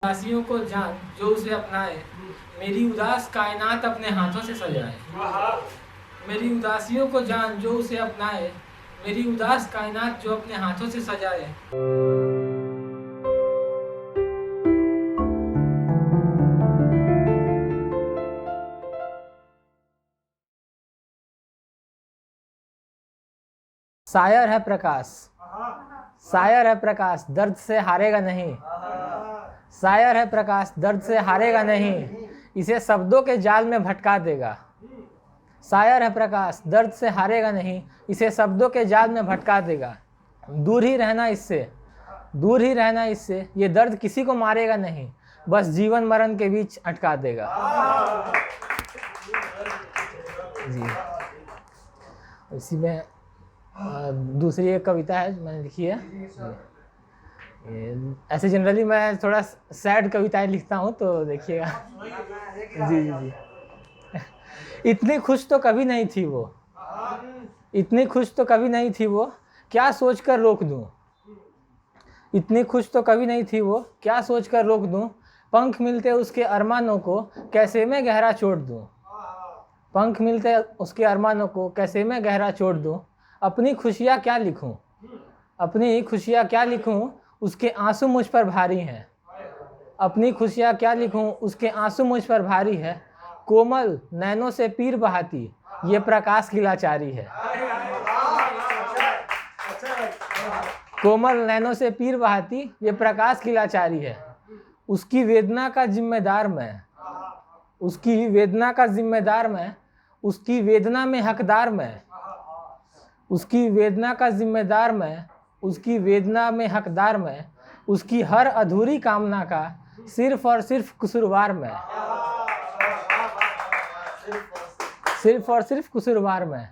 उदासियों को जान जो उसे अपनाए, मेरी उदास कायनात अपने हाथों से सजाए। मेरी उदासियों को जान जो उसे अपनाए, मेरी उदास कायनात जो अपने हाथों से सजाए। शायर है प्रकाश, शायर है प्रकाश, दर्द से हारेगा नहीं। शायर है प्रकाश, दर्द से हारेगा नहीं, इसे शब्दों के जाल में भटका देगा। शायर है प्रकाश, दर्द से हारेगा नहीं, इसे शब्दों के जाल में भटका देगा। दूर ही रहना इससे, दूर ही रहना इससे, ये दर्द किसी को मारेगा नहीं, बस जीवन मरण के बीच अटका देगा। जी, इसी में दूसरी एक कविता है मैंने लिखी है। ऐसे जनरली मैं थोड़ा सैड कविताएं लिखता हूँ, तो देखिएगा। जी जी जी। इतनी खुश तो कभी नहीं थी वो, इतनी खुश तो कभी नहीं थी वो, क्या सोचकर रोक दूँ। इतनी खुश तो कभी नहीं थी वो, क्या सोचकर रोक दूँ। पंख मिलते उसके अरमानों को, कैसे मैं गहरा छोड़ दूँ। पंख मिलते उसके अरमानों को, कैसे मैं गहरा छोड़ दूँ। अपनी खुशियाँ क्या लिखूं, अपनी खुशियाँ क्या लिखूं, उसके आंसू मुझ पर भारी हैं। अपनी खुशियाँ क्या लिखूं, उसके आंसू मुझ पर भारी है। कोमल नैनों से पीर बहाती, ये प्रकाश की लाचारी है। कोमल नैनों से पीर बहाती, ये प्रकाश की लाचारी है। उसकी वेदना का जिम्मेदार मैं, उसकी वेदना का जिम्मेदार मैं, उसकी वेदना में हकदार मैं। उसकी वेदना का जिम्मेदार मैं, उसकी वेदना में हकदार मैं, उसकी हर अधूरी कामना का सिर्फ और सिर्फ कसूरवार मैं। सिर्फ और सिर्फ कसूरवार मैं।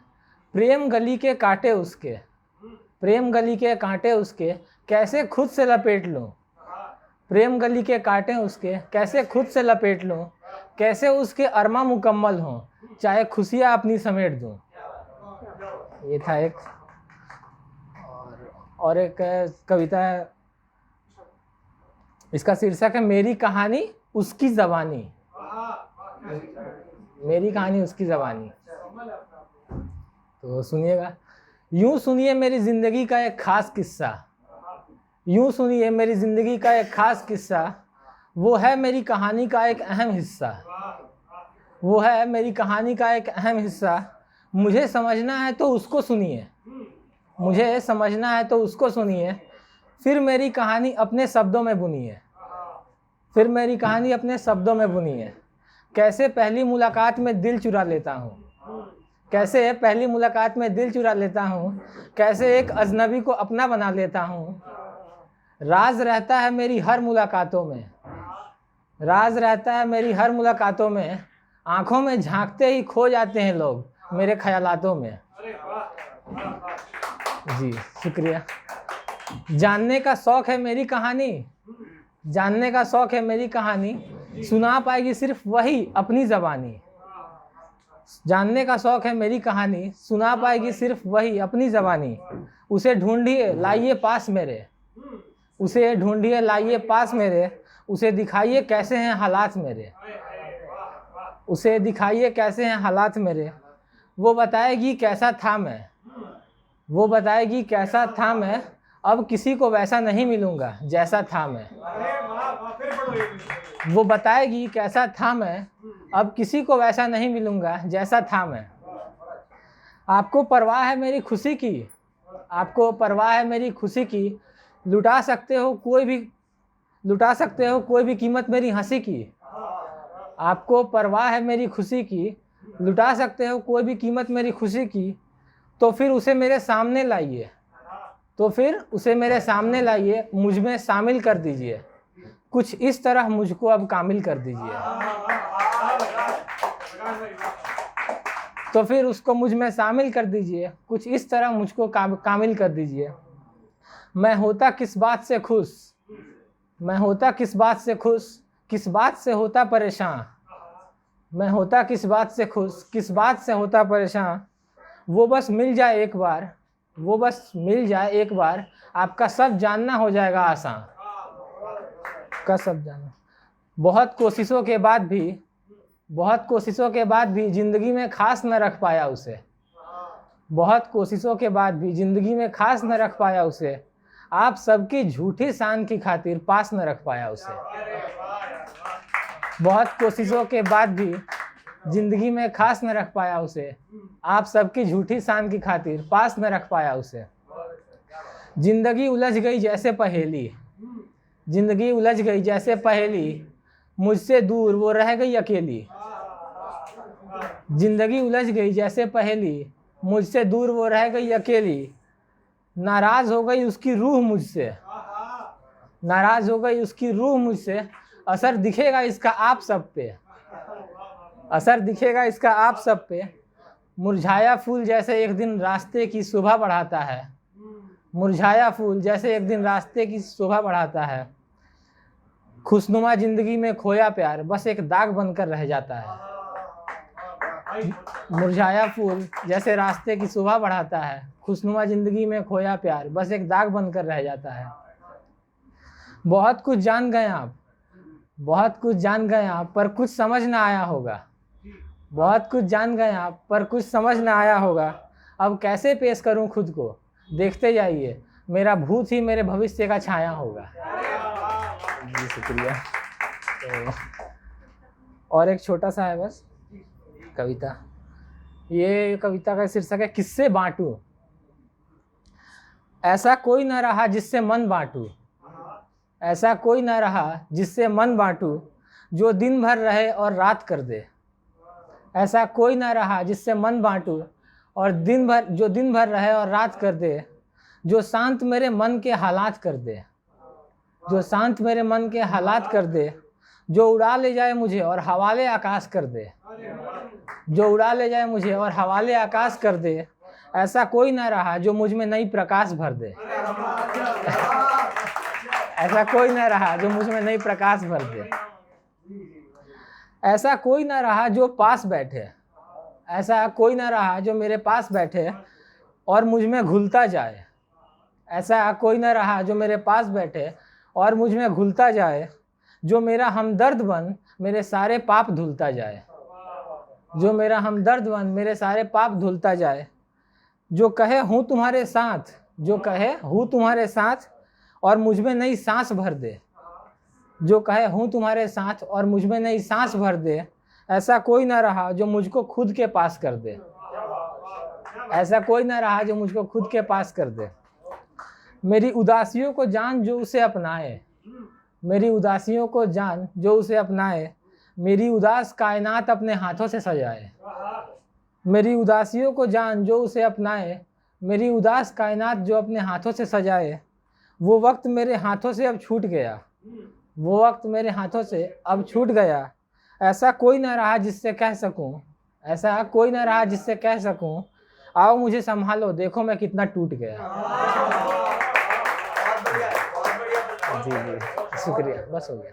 प्रेम गली के कांटे उसके, प्रेम गली के कांटे उसके, कैसे खुद से लपेट लूं। प्रेम गली के कांटे उसके, कैसे खुद से लपेट लूं। कैसे उसके अरमा मुकम्मल हों, चाहे खुशियाँ अपनी समेट दूं। ये था एक। और एक कविता है, इसका शीर्षक है मेरी कहानी उसकी ज़बानी। मेरी कहानी उसकी ज़बानी। तो सुनिएगा। यूं सुनिए मेरी ज़िंदगी का एक ख़ास किस्सा, यूं सुनिए मेरी ज़िंदगी का एक ख़ास किस्सा। वो है मेरी कहानी का एक अहम हिस्सा, वो है मेरी कहानी का एक अहम हिस्सा। मुझे समझना है तो उसको सुनिए, मुझे समझना है तो उसको सुनिए। फिर मेरी कहानी अपने शब्दों में बुनिए, फिर मेरी कहानी अपने शब्दों में बुनिए। कैसे पहली मुलाकात में दिल चुरा लेता हूँ, कैसे पहली मुलाकात में दिल चुरा लेता हूँ। कैसे एक अजनबी को अपना बना लेता हूँ। राज रहता है मेरी हर मुलाकातों में, राज रहता है मेरी हर मुलाकातों में। आँखों में झांकते ही खो जाते हैं लोग मेरे ख्यालातों में। जी शुक्रिया। जानने का शौक़ है मेरी कहानी, जानने का शौक़ है मेरी कहानी, सुना पाएगी सिर्फ वही अपनी ज़बानी। जानने का शौक़ है मेरी कहानी, सुना पाएगी सिर्फ वही अपनी ज़बानी। उसे ढूंढिए लाइए पास मेरे, उसे ढूंढिए लाइए पास मेरे। उसे दिखाइए कैसे हैं हालात मेरे, उसे दिखाइए कैसे हैं हालात मेरे। वो बताएगी कैसा था मैं, वो बताएगी कैसा था मैं। अब किसी को वैसा नहीं मिलूँगा जैसा था मैं। वो बताएगी कैसा था मैं, अब किसी को वैसा नहीं मिलूँगा जैसा था मैं। आपको परवाह है मेरी खुशी की, आपको परवाह है मेरी खुशी की। लुटा सकते हो कोई भी, लुटा सकते हो कोई भी कीमत मेरी हंसी की। आपको परवाह है मेरी खुशी की, लुटा सकते हो कोई भी कीमत मेरी खुशी की। तो फिर उसे मेरे सामने लाइए, तो फिर उसे मेरे सामने लाइए। मुझ में शामिल कर दीजिए, कुछ इस तरह मुझको अब कामिल कर दीजिए। तो फिर उसको मुझ में शामिल कर दीजिए, कुछ इस तरह मुझको कामिल कर दीजिए। मैं होता किस बात से खुश, मैं होता किस बात से खुश, किस बात से होता परेशान। मैं होता किस बात से खुश, किस बात से होता परेशान। वो बस मिल जाए एक बार, वो बस मिल जाए एक बार, आपका सब जानना हो जाएगा आसान। का सब जाना। बहुत कोशिशों के बाद भी ज़िंदगी में खास न रख पाया उसे। बहुत कोशिशों के बाद भी ज़िंदगी में खास न रख पाया उसे। आप सबकी झूठी शान की खातिर पास न रख पाया उसे। बहुत कोशिशों के बाद भी ज़िंदगी में खास न रख पाया उसे। आप सबकी झूठी शान की खातिर पास न रख पाया उसे। ज़िंदगी उलझ गई जैसे पहेली, ज़िंदगी उलझ गई जैसे पहेली, मुझसे दूर वो रह गई अकेली। ज़िंदगी उलझ गई जैसे पहेली, मुझसे दूर वो रह गई अकेली। नाराज़ हो गई उसकी रूह मुझसे, नाराज़ हो गई उसकी रूह मुझसे। असर दिखेगा इसका आप सब पे, असर दिखेगा इसका आप सब पे। मुरझाया फूल जैसे एक दिन रास्ते की शोभा बढ़ाता है, मुरझाया फूल जैसे एक दिन रास्ते की शोभा बढ़ाता है। खुशनुमा ज़िंदगी में खोया प्यार बस एक दाग बनकर रह जाता है। मुरझाया फूल जैसे रास्ते की शोभा बढ़ाता है, खुशनुमा ज़िंदगी में खोया प्यार बस एक दाग बनकर रह जाता है। बहुत कुछ जान गए आप, बहुत कुछ जान गए आप, पर कुछ समझ ना आया होगा। बहुत कुछ जान गए आप, पर कुछ समझ ना आया होगा। अब कैसे पेश करूं खुद को, देखते जाइए मेरा भूत ही मेरे भविष्य का छाया होगा। जी शुक्रिया। तो और एक छोटा सा है बस कविता। ये कविता का शीर्षक है किससे बांटूं। ऐसा कोई न रहा जिससे मन बांटूं, ऐसा कोई न रहा जिससे मन बांटूं, जो दिन भर रहे और रात कर दे। ऐसा कोई न रहा जिससे मन बांटूं और जो दिन भर रहे और रात कर दे। जो शांत मेरे मन के हालात कर दे, जो शांत मेरे मन के हालात कर दे। जो उड़ा ले जाए मुझे और हवाले आकाश कर दे, जो उड़ा ले जाए मुझे और हवाले आकाश कर दे। ऐसा कोई ना रहा जो मुझ में नई प्रकाश भर दे, ऐसा कोई ना रहा जो मुझ में नई प्रकाश भर दे। ऐसा कोई ना रहा जो पास बैठे, ऐसा कोई ना रहा जो मेरे पास बैठे और मुझ में घुलता जाए। ऐसा कोई ना रहा जो मेरे पास बैठे और मुझ में घुलता जाए। जो मेरा हमदर्द बन मेरे सारे पाप धुलता जाए, जो मेरा हमदर्द बन मेरे सारे पाप धुलता जाए। जो कहे हूँ तुम्हारे साथ, जो कहे हूँ तुम्हारे साथ और मुझ में नई सांस भर दे। जो कहे हूँ तुम्हारे साथ और मुझ में नई सांस भर दे। ऐसा कोई ना रहा जो मुझको खुद के पास कर दे, ऐसा कोई ना रहा जो मुझको खुद के पास कर दे। मेरी उदासियों को जान जो उसे अपनाए, मेरी उदासियों को जान जो उसे अपनाए। मेरी उदास कायनात अपने हाथों से सजाए, मेरी उदासियों को जान जो उसे अपनाए। मेरी उदास कायनात जो अपने हाथों से सजाए। वो वक्त मेरे हाथों से अब छूट गया, वो वक्त मेरे हाथों से अब छूट गया। ऐसा कोई ना रहा जिससे कह सकूं, ऐसा कोई ना रहा जिससे कह सकूं। आओ मुझे संभालो देखो मैं कितना टूट गया। जी जी शुक्रिया, बस हो गया।